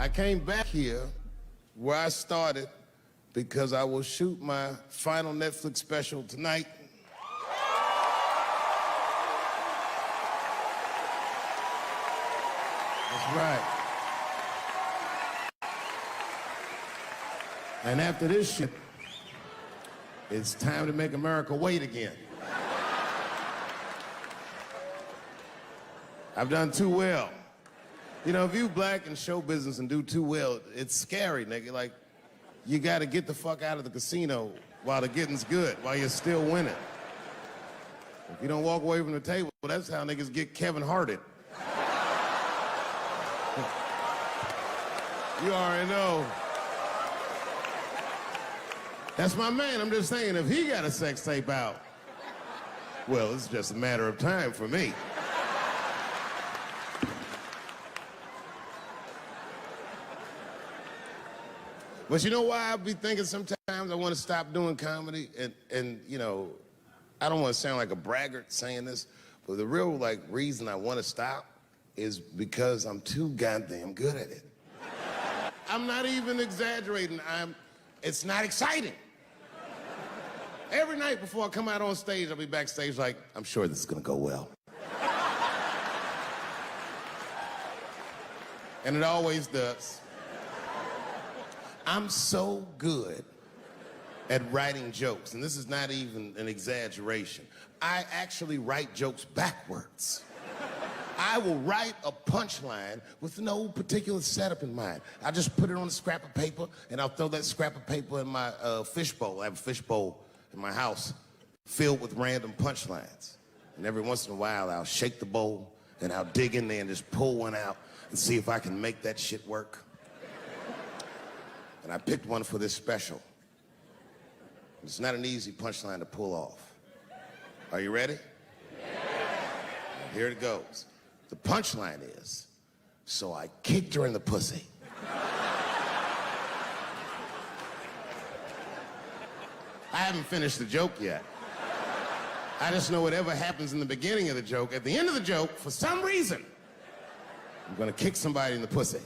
I came back here where I started because I will shoot my final Netflix special tonight. That's right. And after this shit, it's time to make America wait again. I've done too well. You know, if you black in show business and do too well, it's scary, nigga. Like, you gotta get the fuck out of the casino while the getting's good, while you're still winning. If you don't walk away from the table, well, that's how niggas get Kevin Harted. You already know. That's my man. I'm just saying, if he got a sex tape out, well, it's just a matter of time for me. But you know why I be thinking sometimes I want to stop doing comedy? And you know, I don't want to sound like a braggart saying this, but the real, like, reason I want to stop is because I'm too goddamn good at it. I'm not even exaggerating. It's not exciting. Every night before I come out on stage, I'll be backstage like, I'm sure this is gonna go well. And it always does. I'm so good at writing jokes, and this is not even an exaggeration. I actually write jokes backwards. I will write a punchline with no particular setup in mind. I just put it on a scrap of paper, and I'll throw that scrap of paper in my fishbowl. I have a fishbowl in my house filled with random punchlines. And every once in a while, I'll shake the bowl, and I'll dig in there and just pull one out and see if I can make that shit work. And I picked one for this special. It's not an easy punchline to pull off. Are you ready? Yeah. Here it goes. The punchline is, so I kicked her in the pussy. I haven't finished the joke yet. I just know whatever happens in the beginning of the joke, at the end of the joke, for some reason, I'm gonna kick somebody in the pussy.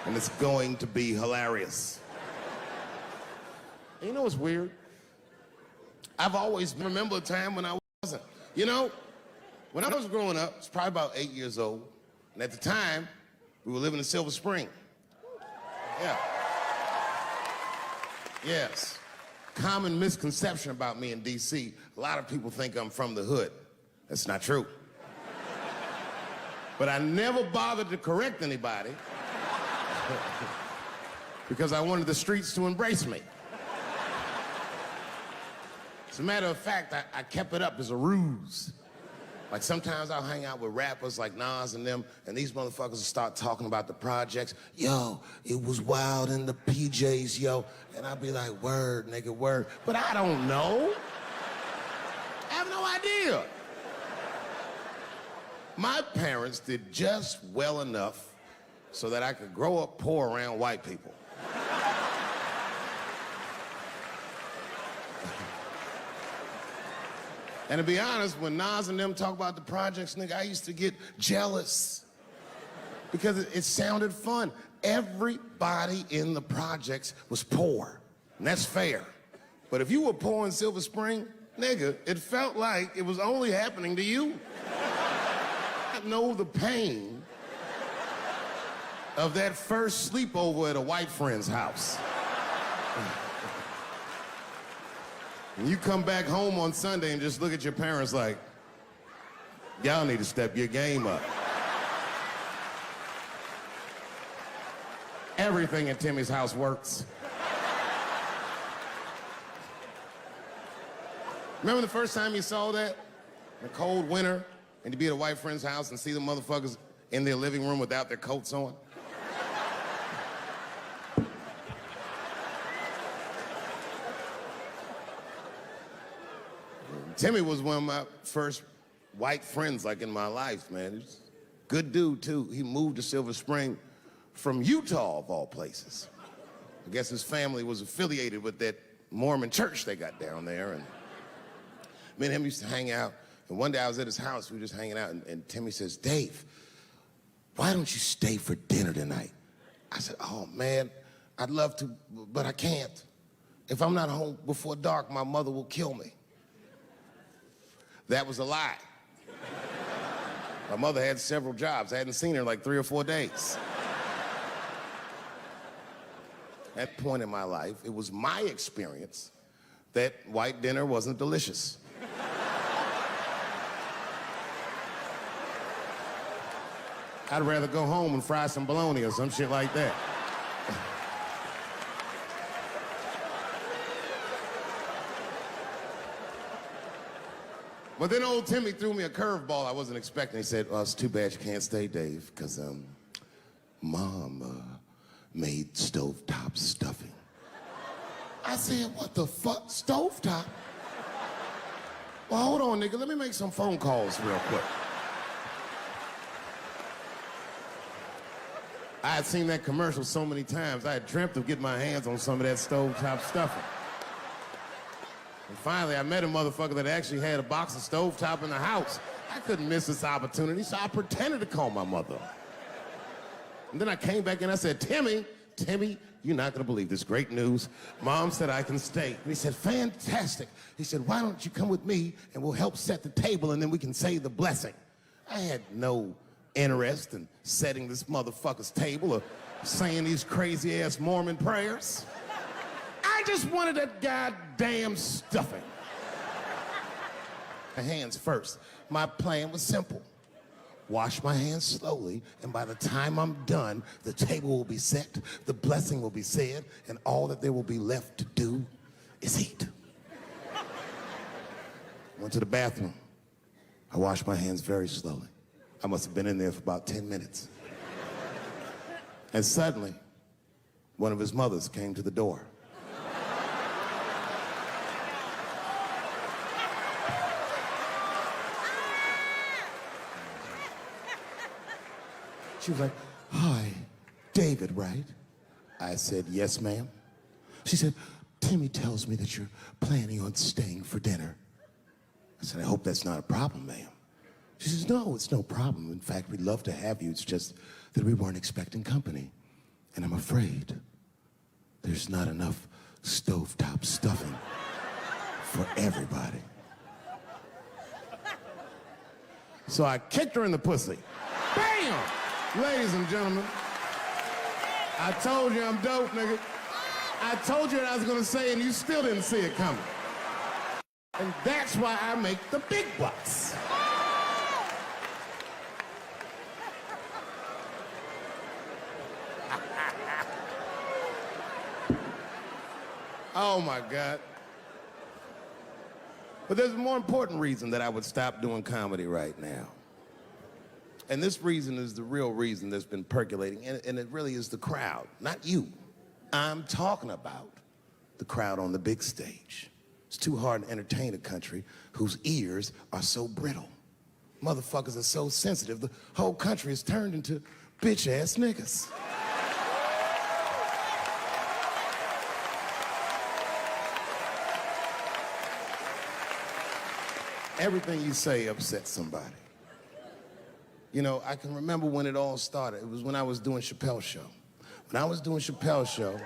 And it's going to be hilarious. And you know what's weird? I've always remembered a time when I wasn't. You know, when I was growing up, I was probably about 8 years old, and at the time, we were living in Silver Spring. Yeah. Yes. Common misconception about me in D.C., a lot of people think I'm from the hood. That's not true. But I never bothered to correct anybody because I wanted the streets to embrace me. As a matter of fact, I kept it up as a ruse. Like, sometimes I'll hang out with rappers like Nas and them, and these motherfuckers will start talking about the projects. Yo, it was wild in the PJs, yo. And I'll be like, word, nigga, word. But I don't know. I have no idea. My parents did just well enough so that I could grow up poor around white people. And to be honest, when Nas and them talk about the projects, nigga, I used to get jealous because it sounded fun. Everybody in the projects was poor, and that's fair. But if you were poor in Silver Spring, nigga, it felt like it was only happening to you. I know the pain of that first sleepover at a white friend's house. And you come back home on Sunday and just look at your parents like, y'all need to step your game up. Everything in Timmy's house works. Remember the first time you saw that? In a cold winter, and to be at a white friend's house and see the motherfuckers in their living room without their coats on? Timmy was one of my first white friends, like, in my life, man. He's a good dude, too. He moved to Silver Spring from Utah, of all places. I guess his family was affiliated with that Mormon church they got down there. And me and him used to hang out. And one day I was at his house, we were just hanging out, and Timmy says, Dave, why don't you stay for dinner tonight? I said, oh man, I'd love to, but I can't. If I'm not home before dark, my mother will kill me. That was a lie. My mother had several jobs. I hadn't seen her in like 3 or 4 days. At that point in my life, it was my experience that white dinner wasn't delicious. I'd rather go home and fry some bologna or some shit like that. But then old Timmy threw me a curveball I wasn't expecting. He said, it's too bad you can't stay, Dave, because Mom made stovetop stuffing. I said, what the fuck, stovetop? Well, hold on, nigga, let me make some phone calls real quick. I had seen that commercial so many times, I had dreamt of getting my hands on some of that stovetop stuffing. And finally, I met a motherfucker that actually had a box of stovetop in the house. I couldn't miss this opportunity, so I pretended to call my mother. And then I came back and I said, Timmy, you're not gonna believe this great news. Mom said I can stay. And he said, fantastic. He said, why don't you come with me and we'll help set the table and then we can say the blessing. I had no interest in setting this motherfucker's table or saying these crazy ass Mormon prayers. I just wanted that goddamn stuffing. My hands first. My plan was simple. Wash my hands slowly, and by the time I'm done, the table will be set, the blessing will be said, and all that there will be left to do is eat. Went to the bathroom. I washed my hands very slowly. I must have been in there for about 10 minutes. And suddenly, one of his mothers came to the door. She was like, hi, David, right? I said, yes, ma'am. She said, Timmy tells me that you're planning on staying for dinner. I said, I hope that's not a problem, ma'am. She says, no, it's no problem. In fact, we'd love to have you. It's just that we weren't expecting company. And I'm afraid there's not enough stovetop stuffing for everybody. So I kicked her in the pussy. Bam! Ladies and gentlemen, I told you I'm dope, nigga. I told you what I was gonna say and you still didn't see it coming. And that's why I make the big bucks. Oh my God. But there's a more important reason that I would stop doing comedy right now. And this reason is the real reason that's been percolating, and it really is the crowd, not you. I'm talking about the crowd on the big stage. It's too hard to entertain a country whose ears are so brittle. Motherfuckers are so sensitive, the whole country is turned into bitch-ass niggas. Everything you say upsets somebody. You know, I can remember when it all started. It was when I was doing Chappelle show. When I was doing Chappelle show,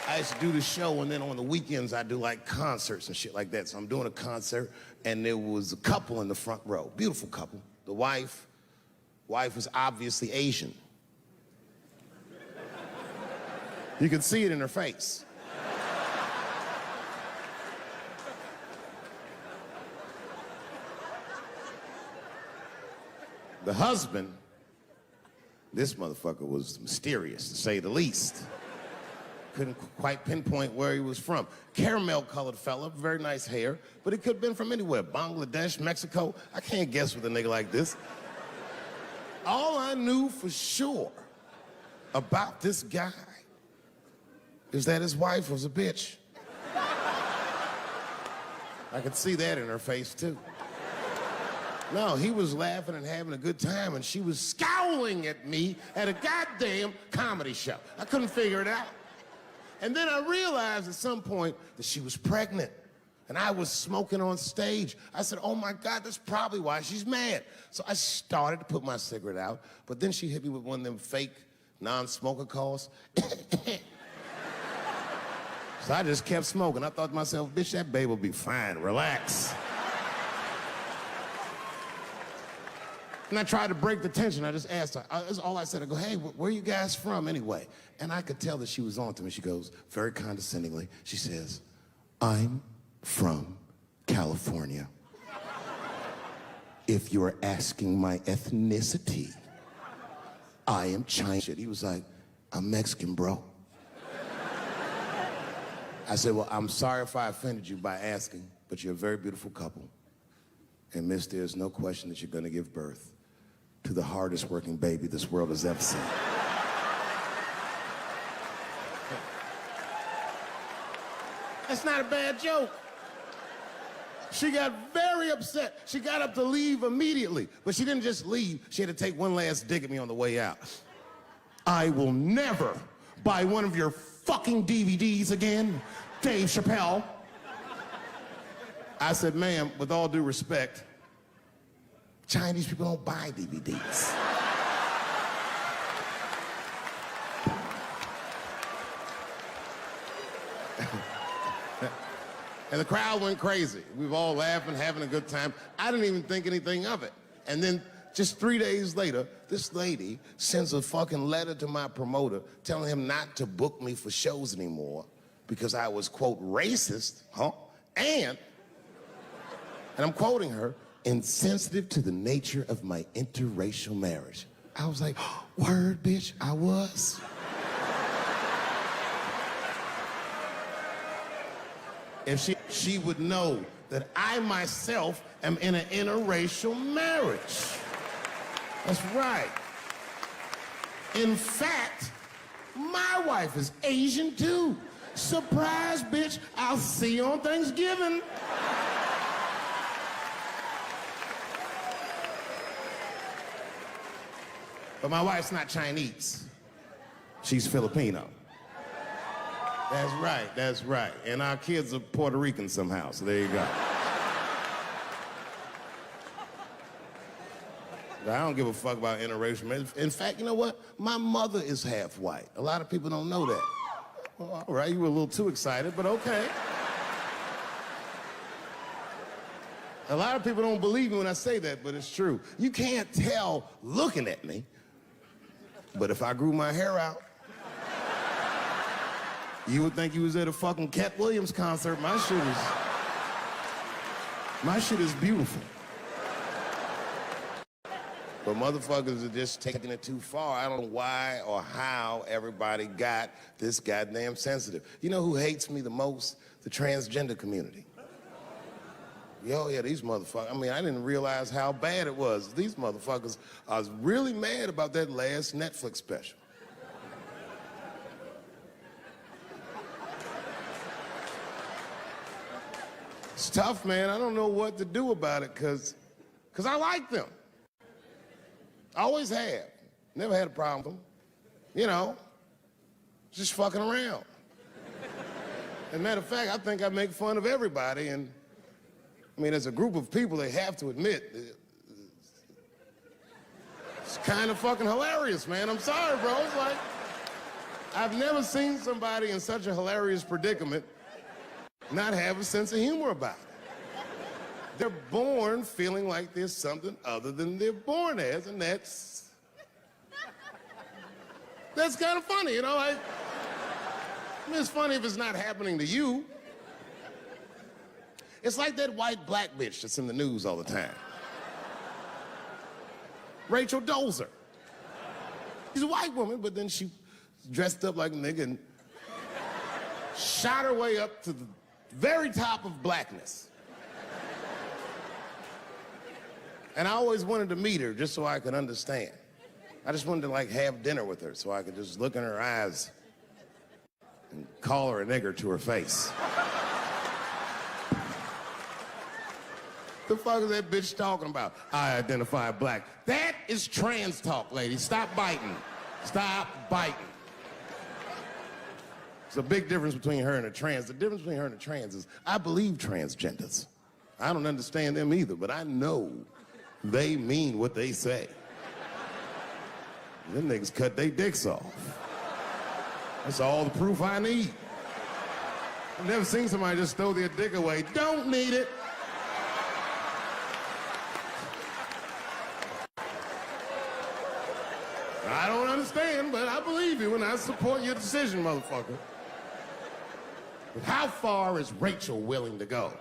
I used to do the show, and then on the weekends I do like concerts and shit like that. So I'm doing a concert, and there was a couple in the front row, beautiful couple. The wife was obviously Asian. You could see it in her face. The husband, this motherfucker was mysterious, to say the least. Couldn't quite pinpoint where he was from. Caramel-colored fella, very nice hair, but he could have been from anywhere. Bangladesh, Mexico. I can't guess with a nigga like this. All I knew for sure about this guy is that his wife was a bitch. I could see that in her face, too. No, he was laughing and having a good time, and she was scowling at me at a goddamn comedy show. I couldn't figure it out. And then I realized at some point that she was pregnant. And I was smoking on stage. I said, oh my God, that's probably why she's mad. So I started to put my cigarette out, but then she hit me with one of them fake non-smoker calls. So I just kept smoking. I thought to myself, bitch, that babe will be fine, relax. And I tried to break the tension. I just asked her, that's all I said. I go, hey, where are you guys from anyway? And I could tell that she was on to me. She goes, very condescendingly, she says, I'm from California. If you're asking my ethnicity, I am Chinese. He was like, I'm Mexican, bro. I said, well, I'm sorry if I offended you by asking, but you're a very beautiful couple. And miss, there's no question that you're gonna give birth to the hardest working baby this world has ever seen. That's not a bad joke. She got very upset. She got up to leave immediately, but she didn't just leave. She had to take one last dig at me on the way out. I will never buy one of your fucking DVDs again, Dave Chappelle. I said, ma'am, with all due respect, Chinese people don't buy DVDs. And the crowd went crazy. We were all laughing, having a good time. I didn't even think anything of it. And then just 3 days later, this lady sends a fucking letter to my promoter telling him not to book me for shows anymore because I was, quote, racist, and I'm quoting her, insensitive to the nature of my interracial marriage. I was like, word, bitch, I was. If she would know that I myself am in an interracial marriage. That's right. In fact, my wife is Asian too. Surprise, bitch, I'll see you on Thanksgiving. But my wife's not Chinese. She's Filipino. That's right, that's right. And our kids are Puerto Rican somehow, so there you go. But I don't give a fuck about interracial marriage. In fact, you know what? My mother is half white. A lot of people don't know that. Well, all right, you were a little too excited, but okay. A lot of people don't believe me when I say that, but it's true. You can't tell looking at me, but if I grew my hair out, you would think you was at a fucking Cat Williams concert. My shit is beautiful. But motherfuckers are just taking it too far. I don't know why or how everybody got this goddamn sensitive. You know who hates me the most? The transgender community. Yo, yeah, these motherfuckers. I mean, I didn't realize how bad it was. These motherfuckers are really mad about that last Netflix special. It's tough, man. I don't know what to do about it, cause I like them. I always have. Never had a problem with them. You know, just fucking around. As a matter of fact, I think I make fun of everybody, and I mean, as a group of people, they have to admit, it's kind of fucking hilarious, man. I'm sorry, bro. It's like, I've never seen somebody in such a hilarious predicament not have a sense of humor about it. They're born feeling like there's something other than they're born as, and that's kind of funny, you know? I mean, it's funny if it's not happening to you. It's like that white black bitch that's in the news all the time. Rachel Dolezal. She's a white woman, but then she dressed up like a nigga and shot her way up to the very top of blackness. And I always wanted to meet her just so I could understand. I just wanted to like have dinner with her so I could just look in her eyes and call her a nigger to her face. The fuck is that bitch talking about? I identify black. That is trans talk, lady. Stop biting. Stop biting. There's a big difference between her and a trans. The difference between her and a trans is I believe transgenders. I don't understand them either, but I know they mean what they say. Them niggas cut their dicks off. That's all the proof I need. I've never seen somebody just throw their dick away. Don't need it. I don't understand, but I believe you and I support your decision, motherfucker. But how far is Rachel willing to go?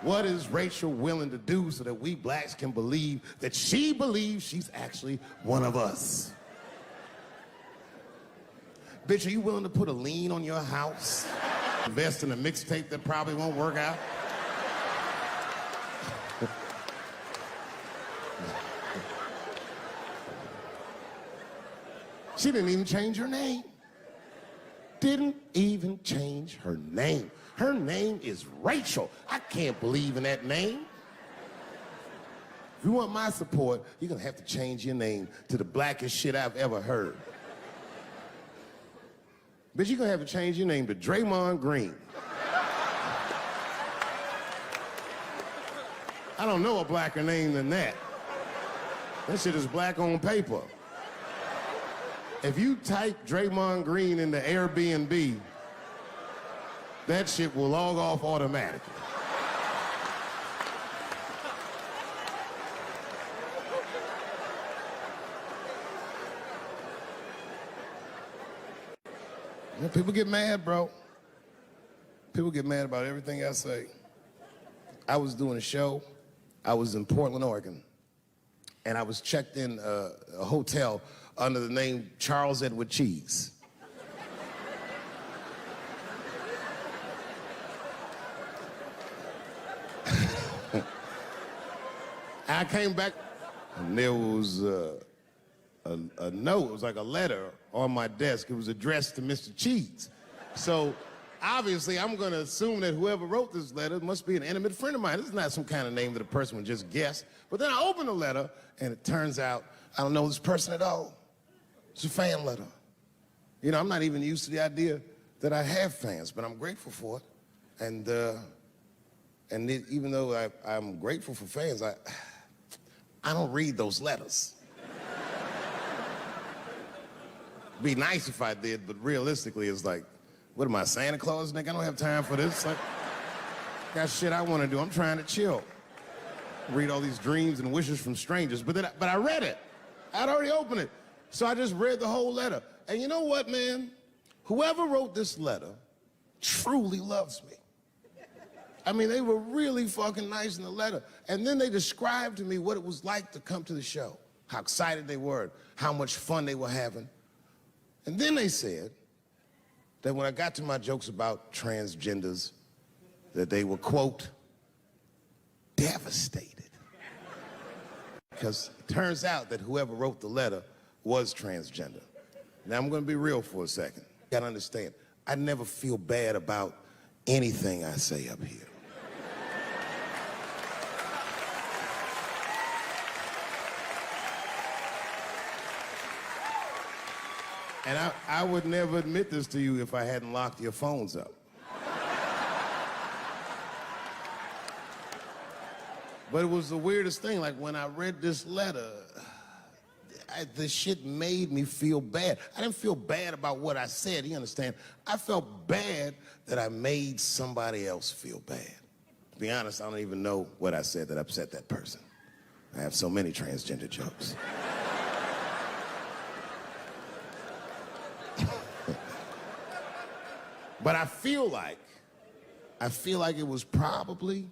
What is Rachel willing to do so that we blacks can believe that she believes she's actually one of us? Bitch, are you willing to put a lien on your house? Invest in a mixtape that probably won't work out? She didn't even change her name. Didn't even change her name. Her name is Rachel. I can't believe in that name. If you want my support, you're gonna have to change your name to the blackest shit I've ever heard. Bitch, you're gonna have to change your name to Draymond Green. I don't know a blacker name than that. That shit is black on paper. If you type Draymond Green into Airbnb, that shit will log off automatically. You know, people get mad, bro. People get mad about everything I say. I was doing a show. I was in Portland, Oregon, and I was checked in a hotel under the name Charles Edward Cheese. I came back, and there was a note. It was like a letter on my desk. It was addressed to Mr. Cheese. So obviously, I'm going to assume that whoever wrote this letter must be an intimate friend of mine. This is not some kind of name that a person would just guess. But then I open the letter, and it turns out I don't know this person at all. It's a fan letter. You know, I'm not even used to the idea that I have fans, but I'm grateful for it. And even though I'm grateful for fans, I don't read those letters. Be nice if I did, but realistically, it's like, what am I, Santa Claus, nigga? I don't have time for this. Like, got shit I want to do. I'm trying to chill. Read all these dreams and wishes from strangers, but I read it. I'd already opened it. So I just read the whole letter. And you know what, man? Whoever wrote this letter truly loves me. I mean, they were really fucking nice in the letter. And then they described to me what it was like to come to the show, how excited they were, how much fun they were having. And then they said that when I got to my jokes about transgenders, that they were, quote, devastated. Because it turns out that whoever wrote the letter was transgender. Now, I'm going to be real for a second. You got to understand, I never feel bad about anything I say up here. And I would never admit this to you if I hadn't locked your phones up. But it was the weirdest thing. Like, when I read this letter, this shit made me feel bad. I didn't feel bad about what I said, you understand? I felt bad that I made somebody else feel bad. To be honest, I don't even know what I said that upset that person. I have so many transgender jokes. But I feel like it was probably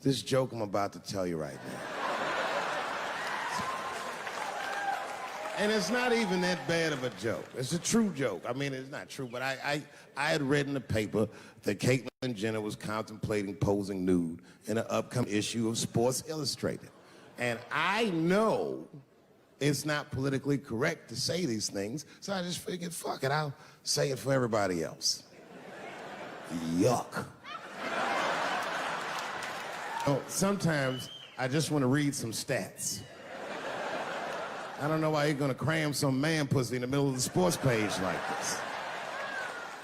this joke I'm about to tell you right now. And it's not even that bad of a joke. It's a true joke. I mean, it's not true, but I had read in the paper that Caitlyn Jenner was contemplating posing nude in an upcoming issue of Sports Illustrated. And I know it's not politically correct to say these things, so I just figured, fuck it, I'll say it for everybody else. Yuck. Oh, sometimes I just want to read some stats. I don't know why you're gonna cram some man pussy in the middle of the sports page like this.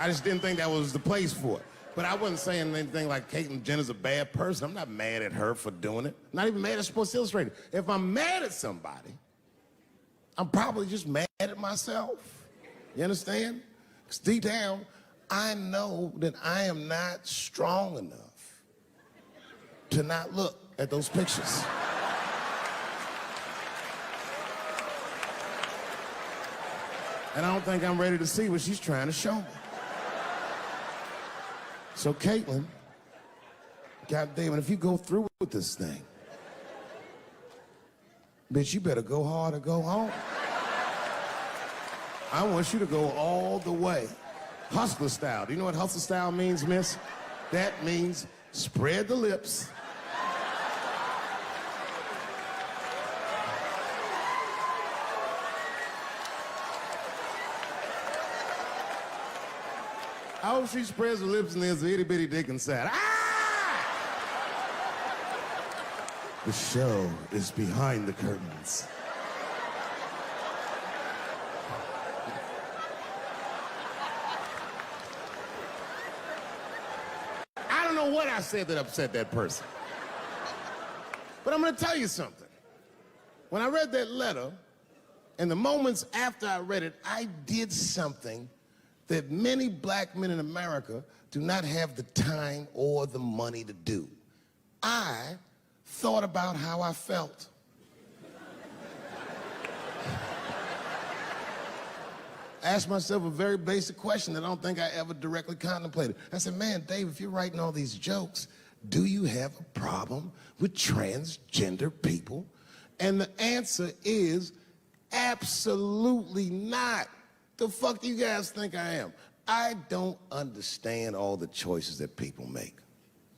I just didn't think that was the place for it. But I wasn't saying anything like Caitlyn Jenner's a bad person. I'm not mad at her for doing it. Not even mad at Sports Illustrated. If I'm mad at somebody, I'm probably just mad at myself. You understand? Because deep down, I know that I am not strong enough to not look at those pictures. And I don't think I'm ready to see what she's trying to show me. So Caitlyn, goddamn it, if you go through with this thing, bitch, you better go hard or go home. I want you to go all the way. Hustler style. Do you know what hustler style means, miss? That means spread the lips. I hope she spreads her lips and there's an itty bitty dick inside. Ah! The show is behind the curtains. I don't know what I said that upset that person. But I'm gonna tell you something. When I read that letter, and the moments after I read it, I did something that many black men in America do not have the time or the money to do. I thought about how I felt. I asked myself a very basic question that I don't think I ever directly contemplated. I said, man, Dave, if you're writing all these jokes, do you have a problem with transgender people? And the answer is absolutely not. The fuck do you guys think I am? I don't understand all the choices that people make.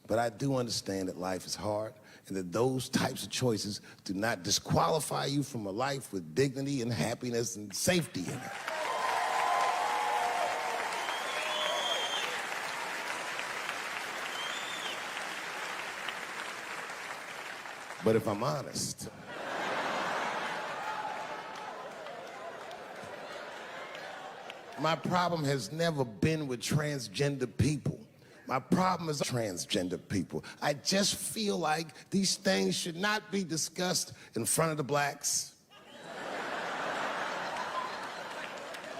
But I do understand that life is hard and that those types of choices do not disqualify you from a life with dignity and happiness and safety in it. But if I'm honest, my problem has never been with transgender people. My problem is transgender people. I just feel like these things should not be discussed in front of the blacks.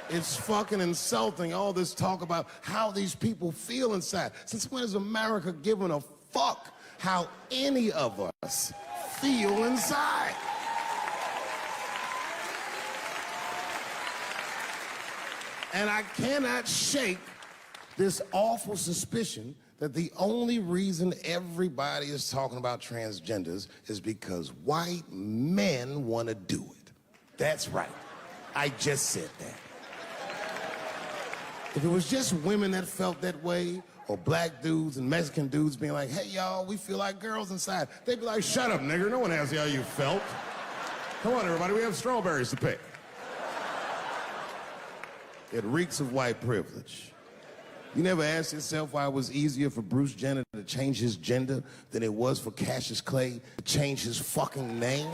It's fucking insulting, all this talk about how these people feel inside. Since when has America given a fuck how any of us feel inside? And I cannot shake this awful suspicion that the only reason everybody is talking about transgenders is because white men want to do it. That's right. I just said that. If it was just women that felt that way, or black dudes and Mexican dudes being like, hey, y'all, we feel like girls inside, they'd be like, shut up, nigger. No one asked you how you felt. Come on, everybody, we have strawberries to pick. It reeks of white privilege. You never asked yourself why it was easier for Bruce Jenner to change his gender than it was for Cassius Clay to change his fucking name?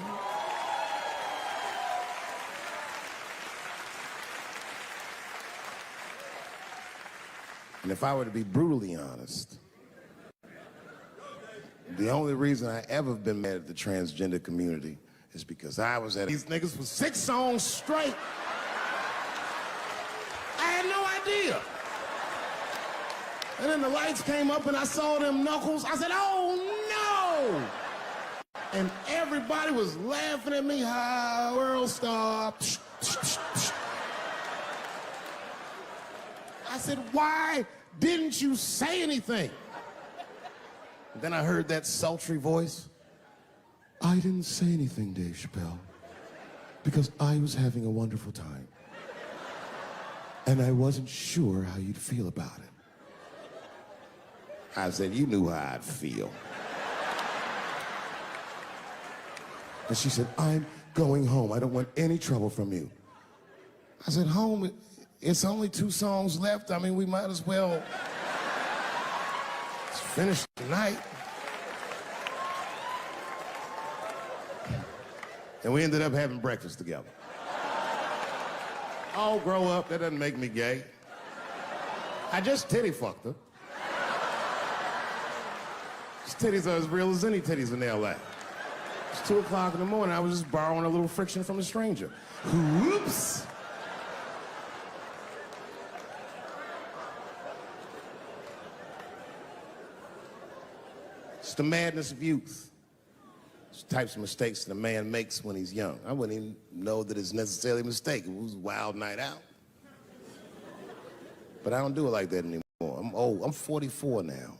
And if I were to be brutally honest, the only reason I ever been mad at the transgender community is because I was at these niggas for 6 songs straight. And then the lights came up and I saw them knuckles. I said, oh no! And everybody was laughing at me. Hi, world star. I said, why didn't you say anything? And then I heard that sultry voice. I didn't say anything, Dave Chappelle, because I was having a wonderful time. And I wasn't sure how you'd feel about it. I said, you knew how I'd feel. And she said, I'm going home. I don't want any trouble from you. I said, home, it's only 2 songs left. I mean, we might as well finish tonight. And we ended up having breakfast together. Oh, grow up, that doesn't make me gay. I just titty fucked her. His titties are as real as any titties in L.A. It's 2 o'clock in the morning. I was just borrowing a little friction from a stranger. Whoops. It's the madness of youth. It's types of mistakes that a man makes when he's young. I wouldn't even know that it's necessarily a mistake. It was a wild night out. But I don't do it like that anymore. I'm old. I'm 44 now.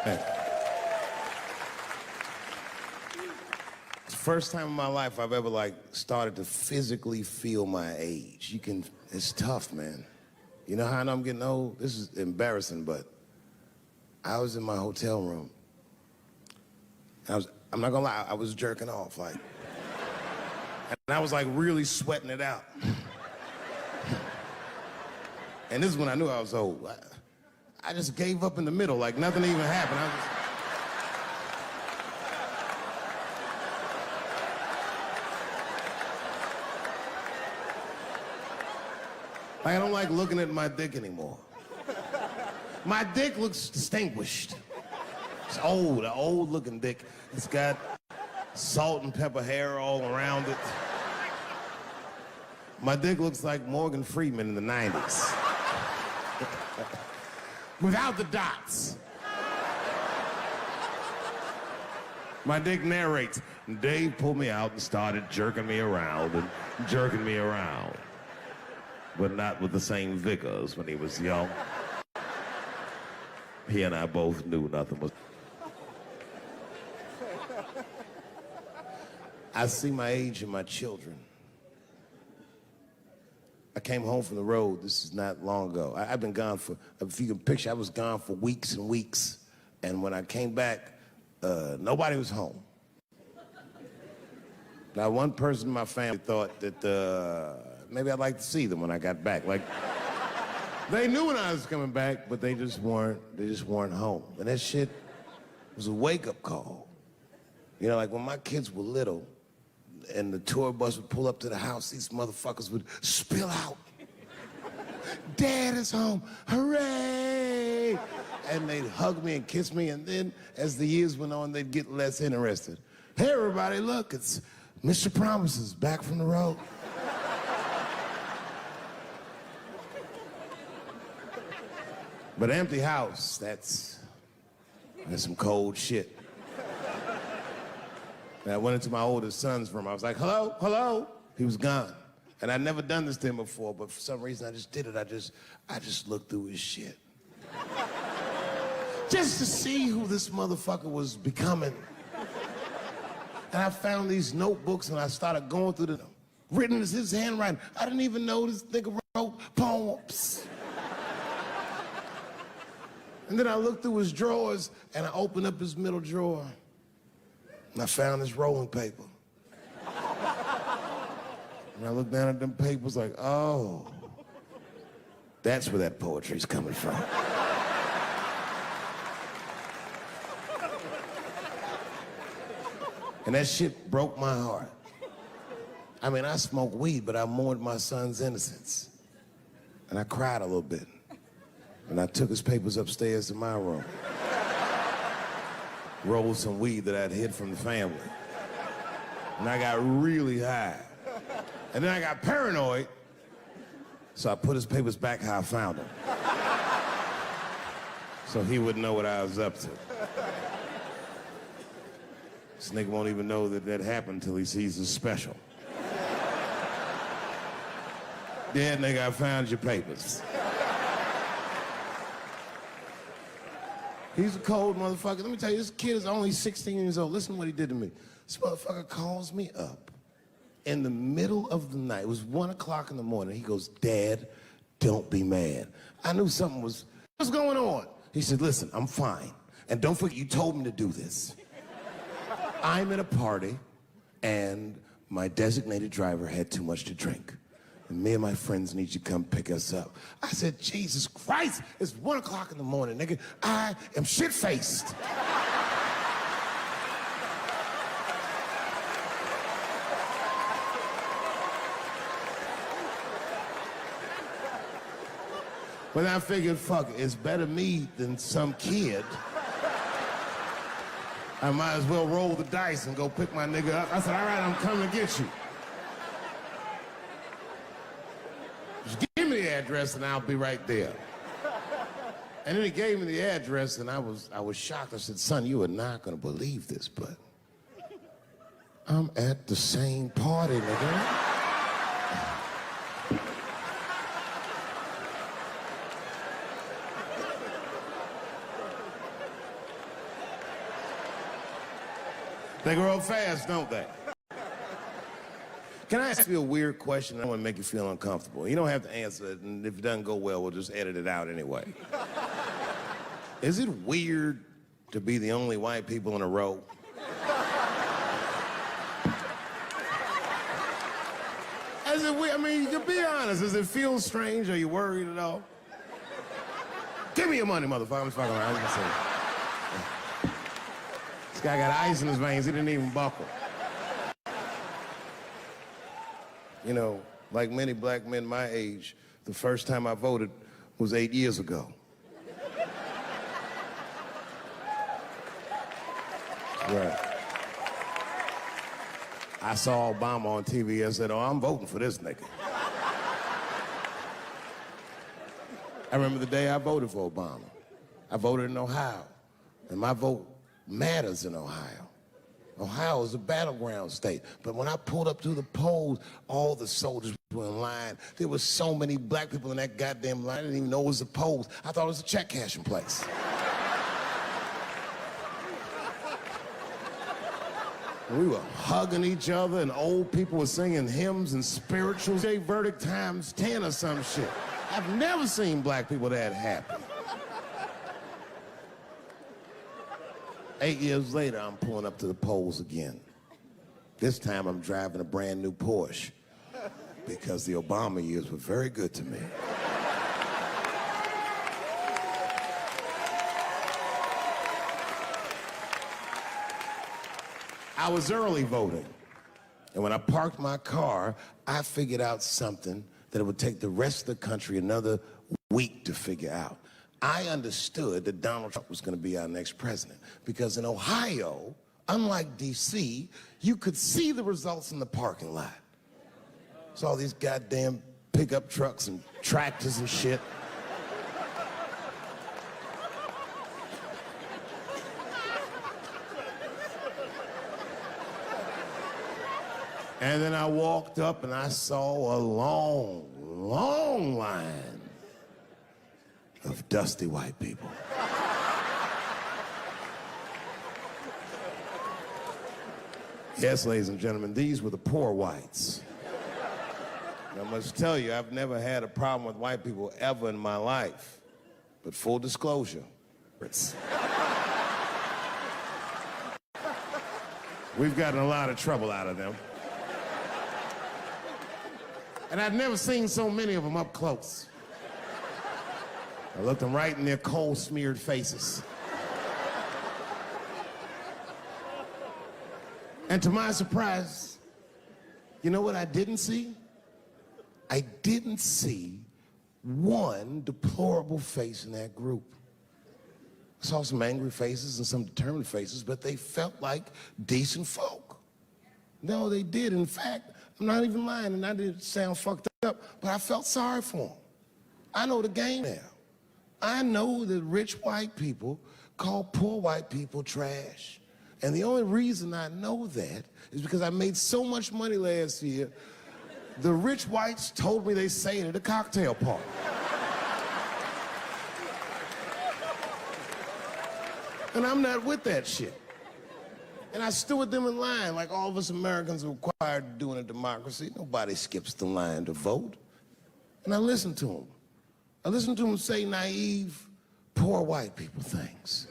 Hey. It's the first time in my life I've ever, like, started to physically feel my age. It's tough, man. You know how I know I'm getting old? This is embarrassing, but I was in my hotel room. I'm not gonna lie, I was jerking off, like. And I was, like, really sweating it out. And this is when I knew I was old. I just gave up in the middle, like nothing even happened. I don't like looking at my dick anymore. My dick looks distinguished. It's old, an old-looking dick. It's got salt and pepper hair all around it. My dick looks like Morgan Freeman in the 90s. Without the dots. My dick narrates. Dave pulled me out and started jerking me around and jerking me around. But not with the same vigor as when he was young. He and I both knew nothing was... I see my age in my children. I came home from the road, this is not long ago. I've been gone for, if you can picture, I was gone for weeks and weeks. And when I came back, nobody was home. Now, one person in my family thought that maybe I'd like to see them when I got back. Like, they knew when I was coming back, but they just weren't home. And that shit was a wake-up call. You know, like when my kids were little, and the tour bus would pull up to the house, these motherfuckers would spill out. Dad is home, hooray! And they'd hug me and kiss me, and then as the years went on, they'd get less interested. Hey, everybody, look, it's Mr. Promises back from the road. But an empty house, that's some cold shit. And I went into my oldest son's room. I was like, hello, hello. He was gone. And I'd never done this to him before, but for some reason I just did it. I just looked through his shit. Just to see who this motherfucker was becoming. And I found these notebooks and I started going through them. Written as his handwriting. I didn't even know this nigga wrote poems. And then I looked through his drawers and I opened up his middle drawer. And I found this rolling paper. And I looked down at them papers like, oh, that's where that poetry's coming from. And that shit broke my heart. I mean, I smoked weed, but I mourned my son's innocence. And I cried a little bit. And I took his papers upstairs to my room. Rolled some weed that I'd hid from the family. And I got really high. And then I got paranoid, so I put his papers back how I found them. So he wouldn't know what I was up to. This nigga won't even know that that happened until he sees the special. Yeah, nigga, I found your papers. He's a cold motherfucker. Let me tell you, this kid is only 16 years old. Listen to what he did to me. This motherfucker calls me up in the middle of the night. It was 1 o'clock in the morning. He goes, Dad, don't be mad. I knew something was, what's going on? He said, listen, I'm fine. And don't forget, you told me to do this. I'm at a party, and my designated driver had too much to drink. And me and my friends need you to come pick us up. I said, Jesus Christ, it's 1 o'clock in the morning, nigga. I am shit-faced. But I figured, fuck it, it's better me than some kid. I might as well roll the dice and go pick my nigga up. I said, all right, I'm coming to get you. Just give me the address and I'll be right there. And then he gave me the address and I was shocked. I said, son, you are not gonna believe this, but I'm at the same party, nigga. They grow up fast, don't they? Can I ask you a weird question? I want to make you feel uncomfortable. You don't have to answer it, and if it doesn't go well, we'll just edit it out anyway. Is it weird to be the only white people in a row? Is it weird? I mean, to be honest, does it feel strange? Are you worried at all? Give me your money, motherfucker. I'm just fucking around. This guy got ice in his veins. He didn't even buckle. You know, like many black men my age, the first time I voted was 8 years ago. Right. I saw Obama on TV. I said, oh, I'm voting for this nigga. I remember the day I voted for Obama. I voted in Ohio, and my vote matters in Ohio. Ohio is a battleground state. But when I pulled up to the polls, all the soldiers were in line. There were so many black people in that goddamn line, I didn't even know it was a polls. I thought it was a check cashing place. We were hugging each other, and old people were singing hymns and spirituals. J Verdict times 10 or some shit. I've never seen black people that happy. 8 years later, I'm pulling up to the polls again. This time, I'm driving a brand new Porsche because the Obama years were very good to me. I was early voting, and when I parked my car, I figured out something that it would take the rest of the country another week to figure out. I understood that Donald Trump was going to be our next president because in Ohio, unlike D.C., you could see the results in the parking lot. Saw all these goddamn pickup trucks and tractors and shit. And then I walked up and I saw a long, long line of dusty white people. Yes, ladies and gentlemen, these were the poor whites. And I must tell you, I've never had a problem with white people ever in my life. But full disclosure, we've gotten a lot of trouble out of them. And I'd never seen so many of them up close. I looked them right in their coal-smeared faces. And to my surprise, you know what I didn't see? I didn't see one deplorable face in that group. I saw some angry faces and some determined faces, but they felt like decent folk. No, they did. In fact, I'm not even lying, and I didn't sound fucked up, but I felt sorry for them. I know the game now. I know that rich white people call poor white people trash. And the only reason I know that is because I made so much money last year, the rich whites told me they say it at a cocktail party. And I'm not with that shit. And I stood with them in line like all of us Americans are required to do in a democracy. Nobody skips the line to vote. And I listened to them. I listened to them say naive, poor white people things.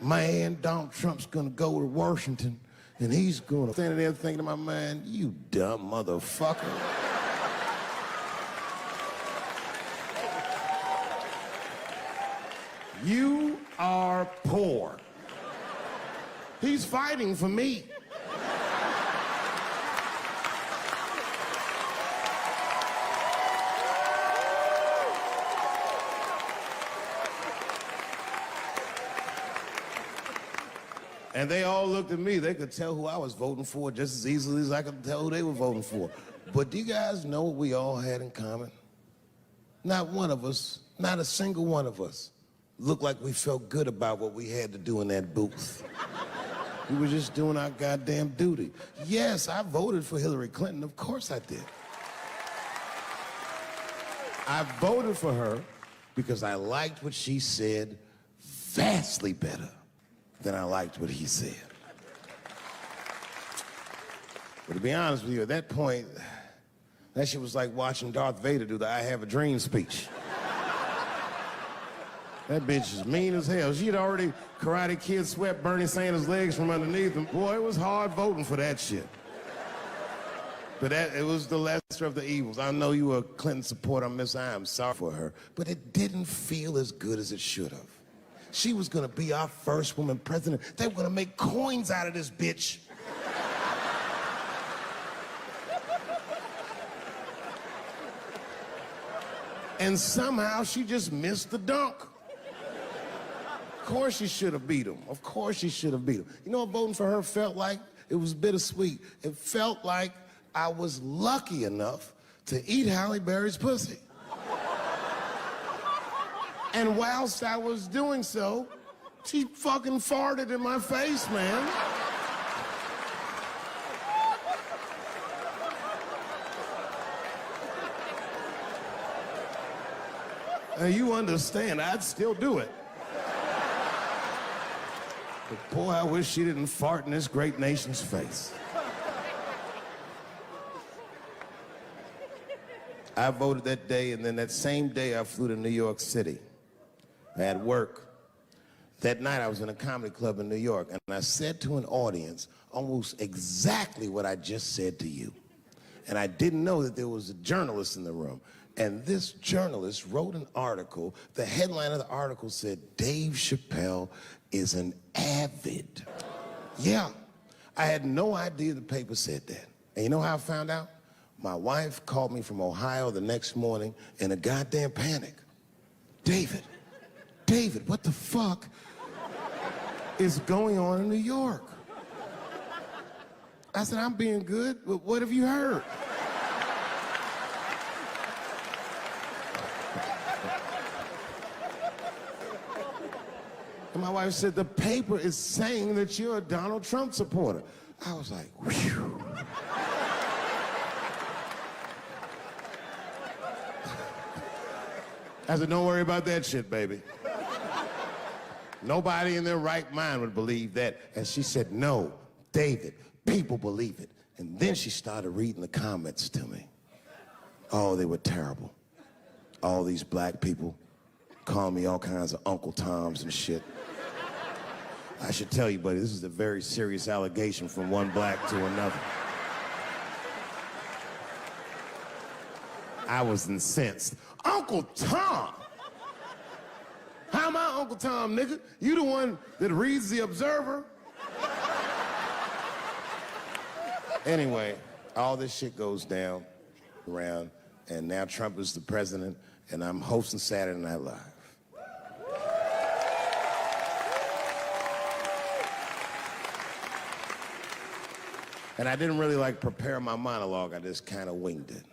Man, Donald Trump's gonna go to Washington and he's gonna stand there thinking to my mind, you dumb motherfucker. You are poor. He's fighting for me. And they all looked at me. They could tell who I was voting for just as easily as I could tell who they were voting for. But do you guys know what we all had in common? Not one of us, not a single one of us, looked like we felt good about what we had to do in that booth. We were just doing our goddamn duty. Yes, I voted for Hillary Clinton. Of course I did. I voted for her because I liked what she said vastly better than I liked what he said. But to be honest with you, at that point, that shit was like watching Darth Vader do the I Have a Dream speech. That bitch is mean as hell. She'd already Karate Kid swept Bernie Sanders' legs from underneath him. Boy, it was hard voting for that shit. But it was the lesser of the evils. I know you were a Clinton supporter, Miss I am sorry for her, but it didn't feel as good as it should have. She was gonna be our first woman president. They were gonna make coins out of this bitch. And somehow she just missed the dunk. Of course she should have beat him. Of course she should have beat him. You know what voting for her felt like? It was bittersweet. It felt like I was lucky enough to eat Halle Berry's pussy. And whilst I was doing so, she fucking farted in my face, man. And you understand, I'd still do it. But boy, I wish she didn't fart in this great nation's face. I voted that day, and then that same day I flew to New York City. I had work. That night I was in a comedy club in New York, and I said to an audience almost exactly what I just said to you. And I didn't know that there was a journalist in the room. And this journalist wrote an article. The headline of the article said, Dave Chappelle is an avid. Yeah, I had no idea the paper said that. And you know how I found out? My wife called me from Ohio the next morning in a goddamn panic. David, what the fuck is going on in New York? I said, I'm being good, but what have you heard? And my wife said, the paper is saying that you're a Donald Trump supporter. I was like, whew. I said, don't worry about that shit, baby. Nobody in their right mind would believe that. And she said, no, David, people believe it. And then she started reading the comments to me. Oh, they were terrible. All these black people calling me all kinds of Uncle Toms and shit. I should tell you, buddy, this is a very serious allegation from one black to another. I was incensed. Uncle Tom? How am I Uncle Tom, nigga? You the one that reads The Observer? Anyway, all this shit goes down around, and now Trump is the president, and I'm hosting Saturday Night Live. And I didn't really prepare my monologue. I just kind of winged it.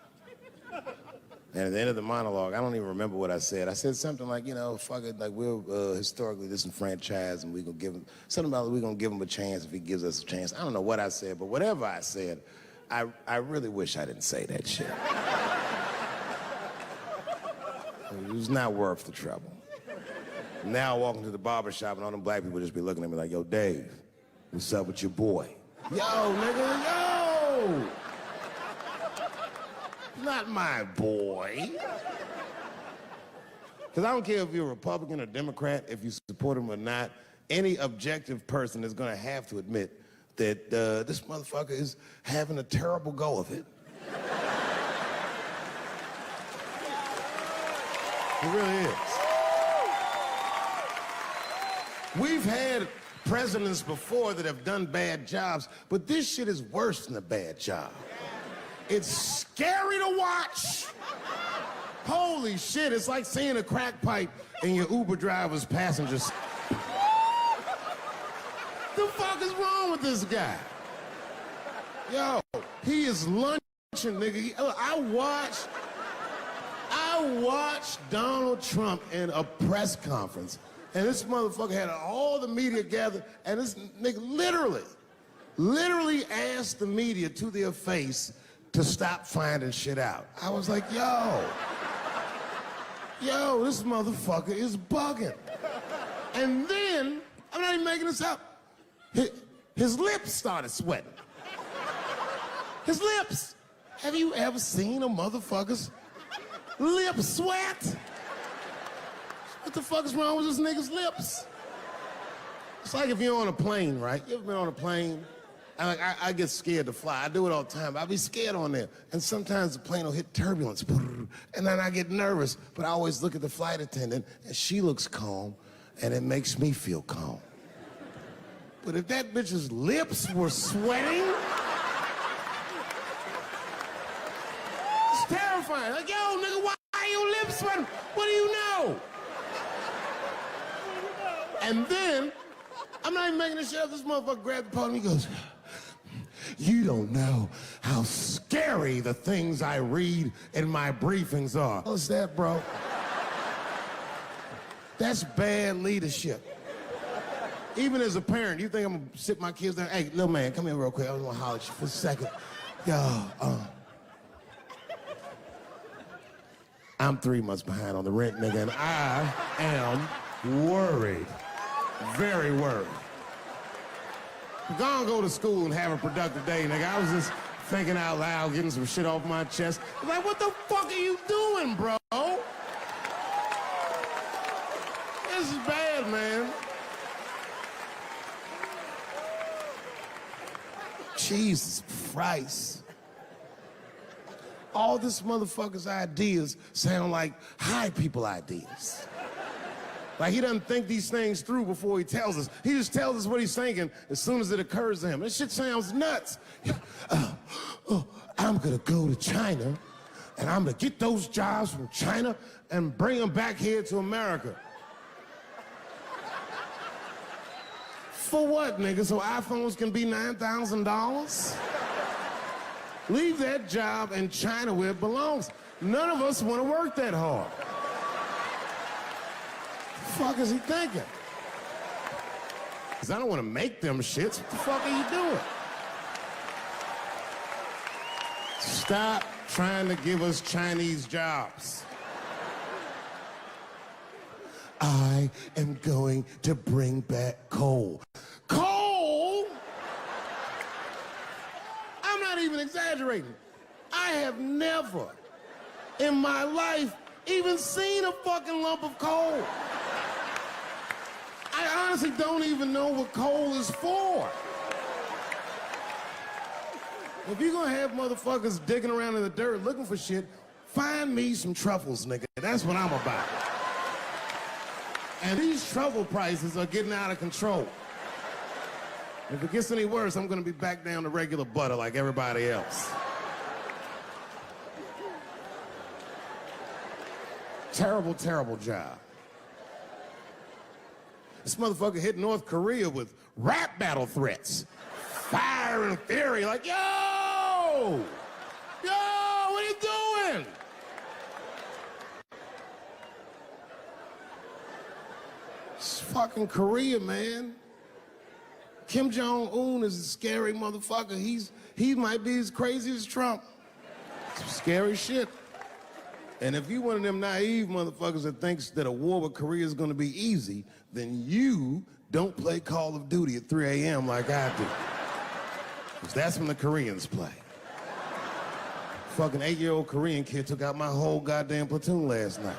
And at the end of the monologue, I don't even remember what I said. I said something like, you know, fuck it, like we're historically disenfranchised, and we're gonna give him something about we're gonna give him a chance if he gives us a chance. I don't know what I said, but whatever I said, I really wish I didn't say that shit. It was not worth the trouble. Now I walk into the barber shop and all them black people just be looking at me like, yo, Dave, what's up with your boy? Yo, nigga, yo! Not my boy. Because I don't care if you're a Republican or Democrat, if you support him or not, any objective person is going to have to admit that this motherfucker is having a terrible go of it. It really is. We've had presidents before that have done bad jobs, but this shit is worse than a bad job. It's scary to watch. Holy shit, it's like seeing a crack pipe in your Uber driver's passenger seat. The fuck is with this guy. Yo, he is lunching, nigga. I watched Donald Trump in a press conference, and this motherfucker had all the media gathered, and this nigga literally asked the media to their face to stop finding shit out. I was like, yo, this motherfucker is bugging. And then, I'm not even making this up, his lips started sweating. His lips. Have you ever seen a motherfucker's lips sweat? What the fuck is wrong with this nigga's lips? It's like if you're on a plane, right? You ever been on a plane? I get scared to fly. I do it all the time. I be scared on there. And sometimes the plane will hit turbulence. And then I get nervous. But I always look at the flight attendant, and she looks calm, and it makes me feel calm. But if that bitch's lips were sweating, it's terrifying. Like, yo, nigga, why are your lips sweating? What do you know? And then, I'm not even making this shit up. This motherfucker grabbed the podium, he goes, you don't know how scary the things I read in my briefings are. What's that, bro? That's bad leadership. Even as a parent, you think I'm gonna sit my kids down? Hey, little man, come here real quick. I just wanna holler at you for a second. Yo, I'm 3 months behind on the rent, nigga, and I am worried. Very worried. Go to school and have a productive day, nigga. I was just thinking out loud, getting some shit off my chest. Like, what the fuck are you doing, bro? This is bad, man. Jesus Christ. All this motherfucker's ideas sound like high people ideas. Like, he doesn't think these things through before he tells us. He just tells us what he's thinking as soon as it occurs to him. This shit sounds nuts. I'm gonna go to China, and I'm gonna get those jobs from China and bring them back here to America. For what, nigga? So iPhones can be $9,000? Leave that job in China where it belongs. None of us want to work that hard. What the fuck is he thinking? Because I don't want to make them shits. What the fuck are you doing? Stop trying to give us Chinese jobs. I am going to bring back coal. Coal? I'm not even exaggerating. I have never in my life even seen a fucking lump of coal. I honestly don't even know what coal is for. If you're gonna have motherfuckers digging around in the dirt looking for shit, find me some truffles, nigga. That's what I'm about. And these truffle prices are getting out of control. If it gets any worse, I'm gonna be back down to regular butter like everybody else. Terrible, terrible job. This motherfucker hit North Korea with rap battle threats. Fire and fury, like, yo! Yo, what are you doing? It's fucking Korea, man. Kim Jong-un is a scary motherfucker. He might be as crazy as Trump. Some scary shit. And if you one of them naive motherfuckers that thinks that a war with Korea is gonna be easy, then you don't play Call of Duty at 3 a.m. like I do. Because that's when the Koreans play. Fucking 8-year-old Korean kid took out my whole goddamn platoon last night.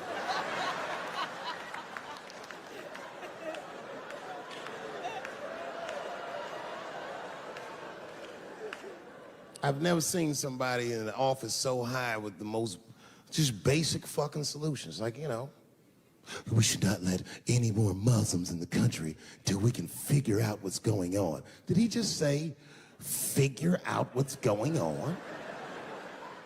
I've never seen somebody in the office so high with the most just basic fucking solutions. Like, you know, we should not let any more Muslims in the country till we can figure out what's going on. Did he just say, figure out what's going on?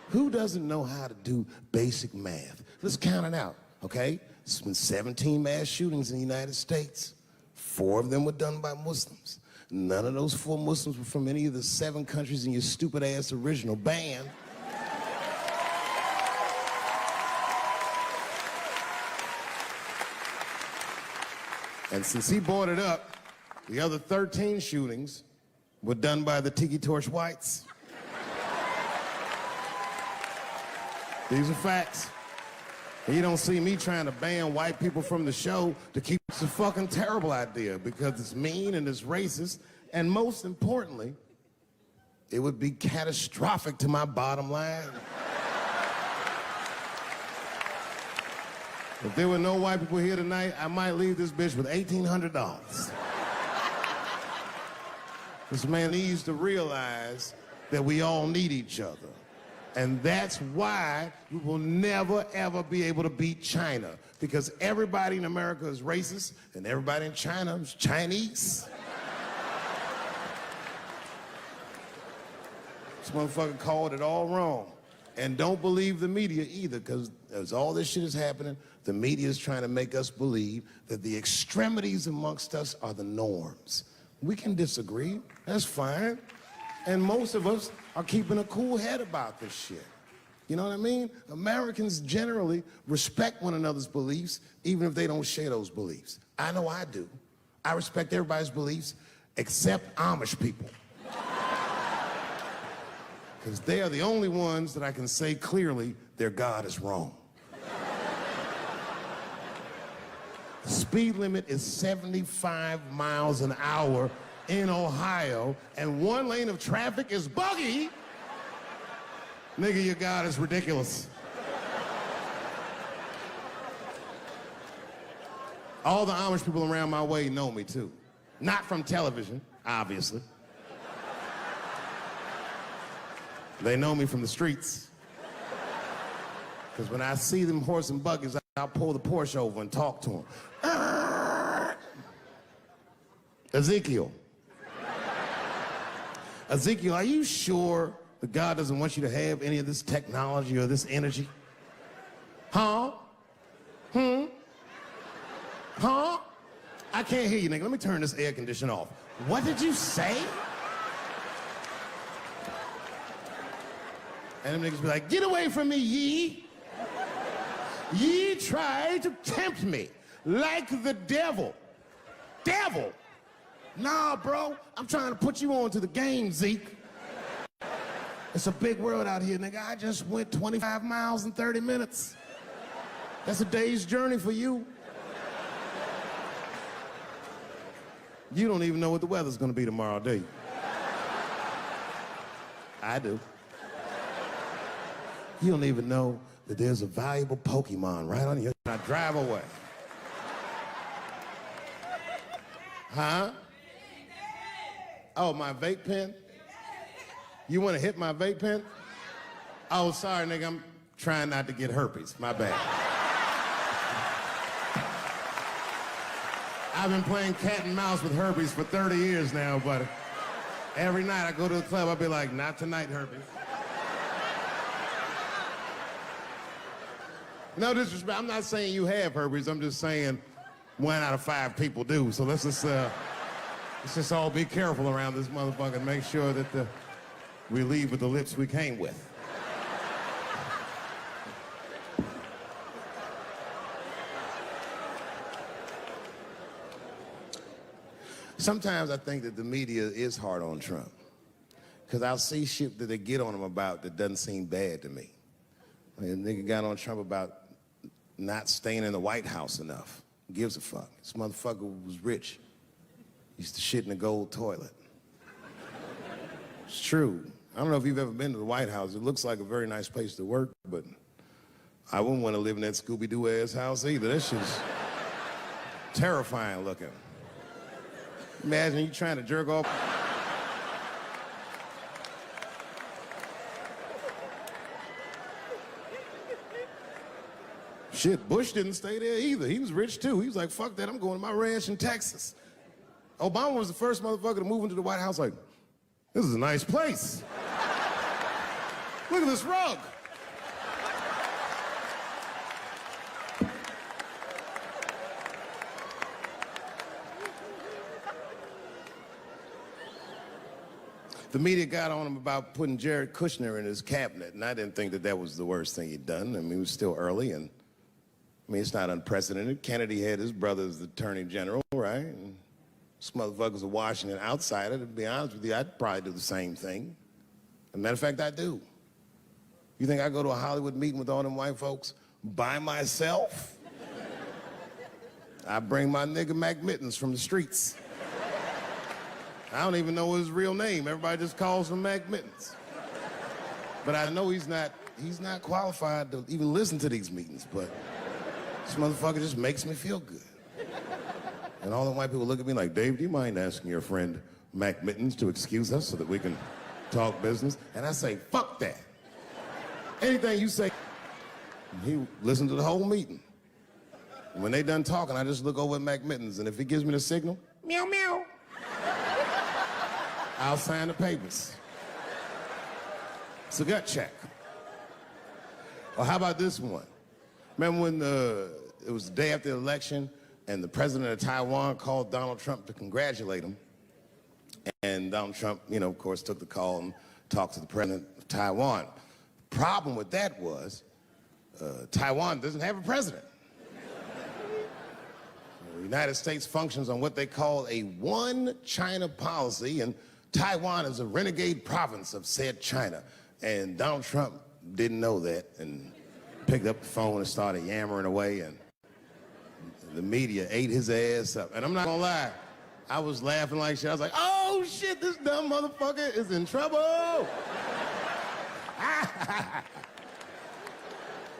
Who doesn't know how to do basic math? Let's count it out, okay? There's been 17 mass shootings in the United States. 4 of them were done by Muslims. None of those 4 Muslims were from any of the 7 countries in your stupid ass original band. And since he brought it up, the other 13 shootings were done by the Tiki Torch whites. These are facts. You don't see me trying to ban white people from the show to keep it's a fucking terrible idea because it's mean and it's racist, and most importantly, it would be catastrophic to my bottom line. If there were no white people here tonight, I might leave this bitch with $1,800. This man needs to realize that we all need each other. And that's why we will never, ever be able to beat China. Because everybody in America is racist, and everybody in China is Chinese. This motherfucker called it all wrong. And don't believe the media either, because as all this shit is happening, the media is trying to make us believe that the extremities amongst us are the norms. We can disagree, that's fine. And most of us are keeping a cool head about this shit. You know what I mean? Americans generally respect one another's beliefs, even if they don't share those beliefs. I know I do. I respect everybody's beliefs except Amish people. Because they are the only ones that I can say clearly their God is wrong. The speed limit is 75 miles an hour in Ohio, and 1 lane of traffic is buggy. Nigga, your God is ridiculous. All the Amish people around my way know me too. Not from television, obviously. They know me from the streets. Because when I see them horse and buggies, I'll pull the Porsche over and talk to them. Ezekiel, are you sure that God doesn't want you to have any of this technology or this energy? Huh? Huh? I can't hear you, nigga. Let me turn this air conditioner off. What did you say? And them niggas be like, get away from me, ye. Ye tried to tempt me like the devil. Devil? Nah, bro, I'm trying to put you on to the game, Zeke. It's a big world out here, nigga. I just went 25 miles in 30 minutes. That's a day's journey for you. You don't even know what the weather's gonna be tomorrow, do you? I do. You don't even know that there's a valuable Pokemon right on you. Now drive away. Huh? Oh, my vape pen? You want to hit my vape pen? Oh, sorry, nigga. I'm trying not to get herpes. My bad. I've been playing cat and mouse with herpes for 30 years now, but every night I go to the club, I'll be like, not tonight, herpes. No disrespect, I'm not saying you have herpes, I'm just saying 1 out of 5 people do. So let's just all be careful around this motherfucker and make sure that we leave with the lips we came with. Sometimes I think that the media is hard on Trump, because I'll see shit that they get on him about that doesn't seem bad to me. I mean, a nigga got on Trump about not staying in the White House enough. Who gives a fuck? This motherfucker was rich. Used to shit in a gold toilet. It's true. I don't know if you've ever been to the White House. It looks like a very nice place to work, but I wouldn't want to live in that Scooby-Doo ass house either. That shit's terrifying looking. Imagine you trying to jerk off. Shit, Bush didn't stay there either. He was rich too. He was like, fuck that, I'm going to my ranch in Texas. Obama was the first motherfucker to move into the White House like, this is a nice place. Look at this rug. The media got on him about putting Jared Kushner in his cabinet, and I didn't think that that was the worst thing he'd done. I mean, it was still early, and I mean, it's not unprecedented. Kennedy had his brother as the attorney general, right? And this motherfucker's a Washington outsider. To be honest with you, I'd probably do the same thing. As a matter of fact, I do. You think I go to a Hollywood meeting with all them white folks by myself? I bring my nigga Mac Mittens from the streets. I don't even know his real name. Everybody just calls him Mac Mittens. But I know he's not qualified to even listen to these meetings, but this motherfucker just makes me feel good. And all the white people look at me like, Dave, do you mind asking your friend Mac Mittens to excuse us so that we can talk business? And I say, fuck that. Anything you say. He listened to the whole meeting. And when they done talking, I just look over at Mac Mittens, and if he gives me the signal, meow, meow, I'll sign the papers. It's a gut check. Or how about this one? Remember when it was the day after the election and the president of Taiwan called Donald Trump to congratulate him? And Donald Trump, you know, of course, took the call and talked to the president of Taiwan. The problem with that was Taiwan doesn't have a president. The United States functions on what they call a one China policy, and Taiwan is a renegade province of said China. And Donald Trump didn't know that and picked up the phone and started yammering away, and the media ate his ass up. And I'm not gonna lie, I was laughing like shit. I was like, oh shit, this dumb motherfucker is in trouble.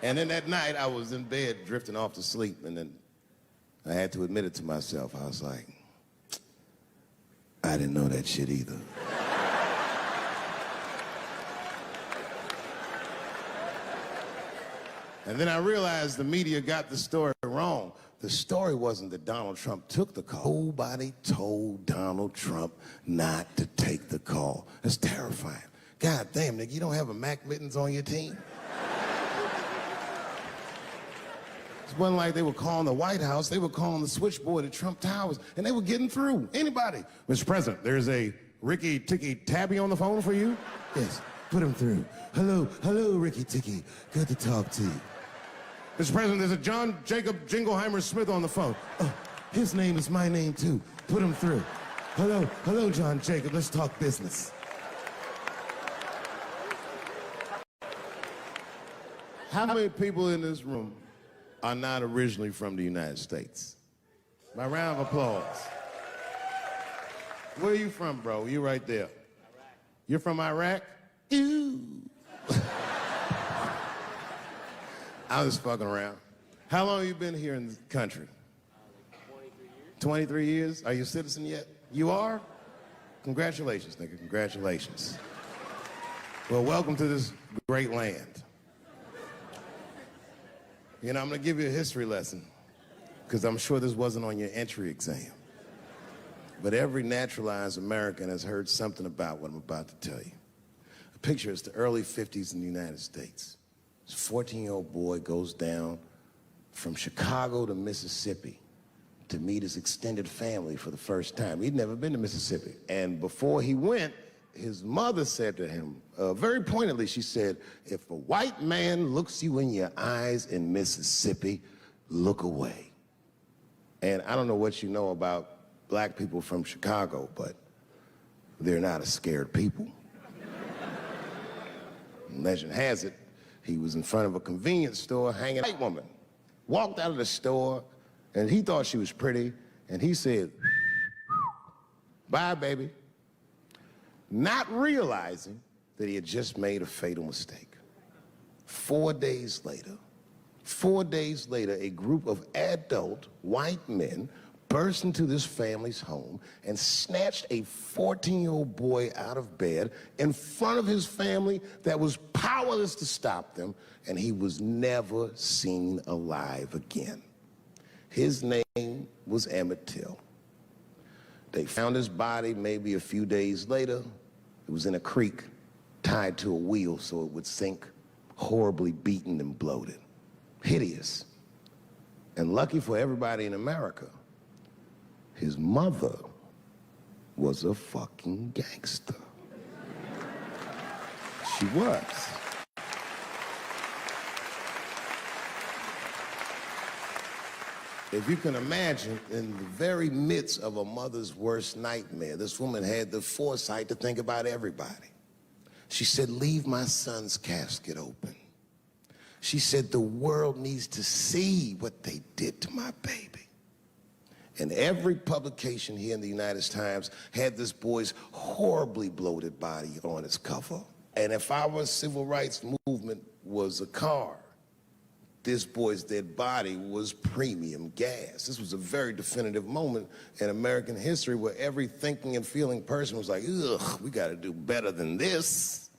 And then that night I was in bed drifting off to sleep, and then I had to admit it to myself. I was like, I didn't know that shit either. And then I realized the media got the story wrong. The story wasn't that Donald Trump took the call. Nobody told Donald Trump not to take the call. That's terrifying. God damn, nigga, you don't have a Mac Mittens on your team? It wasn't like they were calling the White House. They were calling the switchboard at Trump Towers, and they were getting through. Anybody. Mr. President, there's a Ricky Ticky Tabby on the phone for you? Yes, put him through. Hello, Ricky Ticky. Good to talk to you. Mr. President, there's a John Jacob Jingleheimer Smith on the phone. Oh, his name is my name, too. Put him through. Hello, John Jacob. Let's talk business. How many people in this room are not originally from the United States? My round of applause. Where are you from, bro? You right there. Iraq. You're from Iraq? Ew. I was fucking around. How long have you been here in the country? Like 23 years. 23 years? Are you a citizen yet? You are? Congratulations, nigga. Congratulations. Well, welcome to this great land. You know, I'm gonna give you a history lesson, because I'm sure this wasn't on your entry exam. But every naturalized American has heard something about what I'm about to tell you. The picture is the early 50s in the United States. This 14-year-old boy goes down from Chicago to Mississippi to meet his extended family for the first time. He'd never been to Mississippi. And before he went, his mother said to him, very pointedly, she said, if a white man looks you in your eyes in Mississippi, look away. And I don't know what you know about black people from Chicago, but they're not a scared people. Legend has it, he was in front of a convenience store hanging. A white woman walked out of the store, and he thought she was pretty, and he said, bye, baby. Not realizing that he had just made a fatal mistake. 4 days later, a group of adult white men burst into this family's home and snatched a 14-year-old boy out of bed in front of his family that was powerless to stop them, and he was never seen alive again. His name was Emmett Till. They found his body maybe a few days later. It was in a creek, tied to a wheel so it would sink, horribly beaten and bloated. Hideous. And lucky for everybody in America, his mother was a fucking gangster. She was. If you can imagine, in the very midst of a mother's worst nightmare, this woman had the foresight to think about everybody. She said, leave my son's casket open. She said, the world needs to see what they did to my baby. And every publication here in the United Times had this boy's horribly bloated body on its cover. And if our civil rights movement was a car, this boy's dead body was premium gas. This was a very definitive moment in American history where every thinking and feeling person was like, ugh, we gotta do better than this.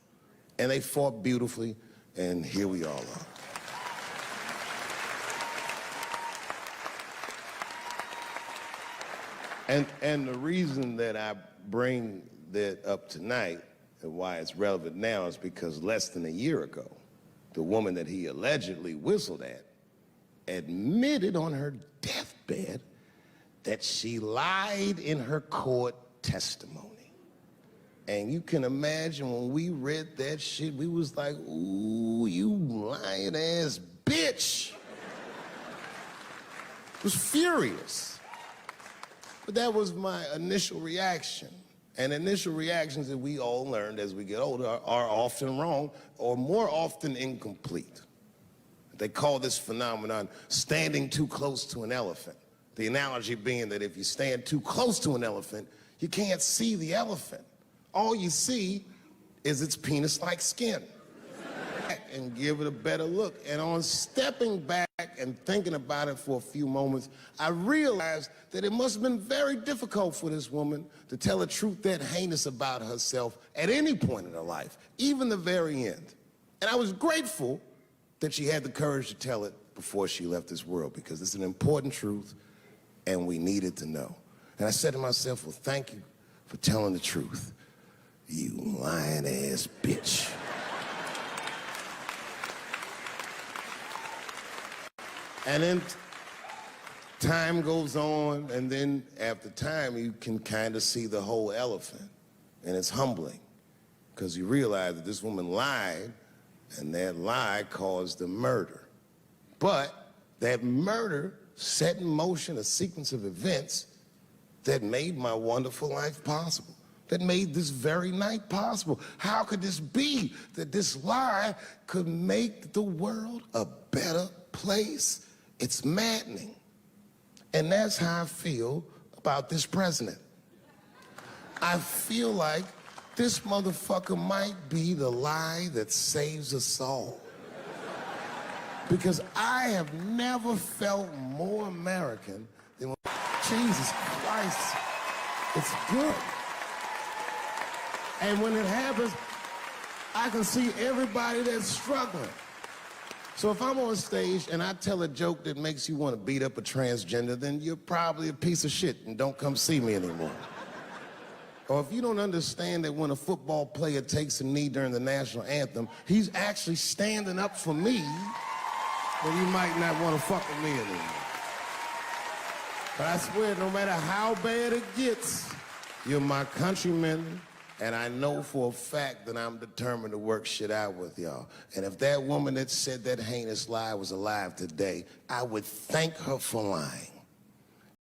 And they fought beautifully, and here we all are. And the reason that I bring that up tonight and why it's relevant now is because less than a year ago, the woman that he allegedly whistled at admitted on her deathbed that she lied in her court testimony. And you can imagine when we read that shit, we was like, ooh, you lying ass bitch. Was furious. But that was my initial reaction. And initial reactions that we all learned as we get older are often wrong or more often incomplete. They call this phenomenon standing too close to an elephant. The analogy being that if you stand too close to an elephant, you can't see the elephant. All you see is its penis-like skin. And give it a better look. And on stepping back and thinking about it for a few moments, I realized that it must have been very difficult for this woman to tell a truth that heinous about herself at any point in her life, even the very end. And I was grateful that she had the courage to tell it before she left this world, because it's an important truth and we needed to know. And I said to myself, well, thank you for telling the truth, you lying ass bitch. And then time goes on, and then after time, you can kind of see the whole elephant. And it's humbling, because you realize that this woman lied, and that lie caused the murder. But that murder set in motion a sequence of events that made my wonderful life possible, that made this very night possible. How could this be that this lie could make the world a better place? It's maddening. And that's how I feel about this president. I feel like this motherfucker might be the lie that saves us all. Because I have never felt more American than when, Jesus Christ, it's good. And when it happens, I can see everybody that's struggling. So if I'm on stage and I tell a joke that makes you want to beat up a transgender, then you're probably a piece of shit and don't come see me anymore. Or if you don't understand that when a football player takes a knee during the national anthem, he's actually standing up for me, then you might not want to fuck with me anymore. But I swear, no matter how bad it gets, you're my countrymen, and I know for a fact that I'm determined to work shit out with y'all. And if that woman that said that heinous lie was alive today, I would thank her for lying.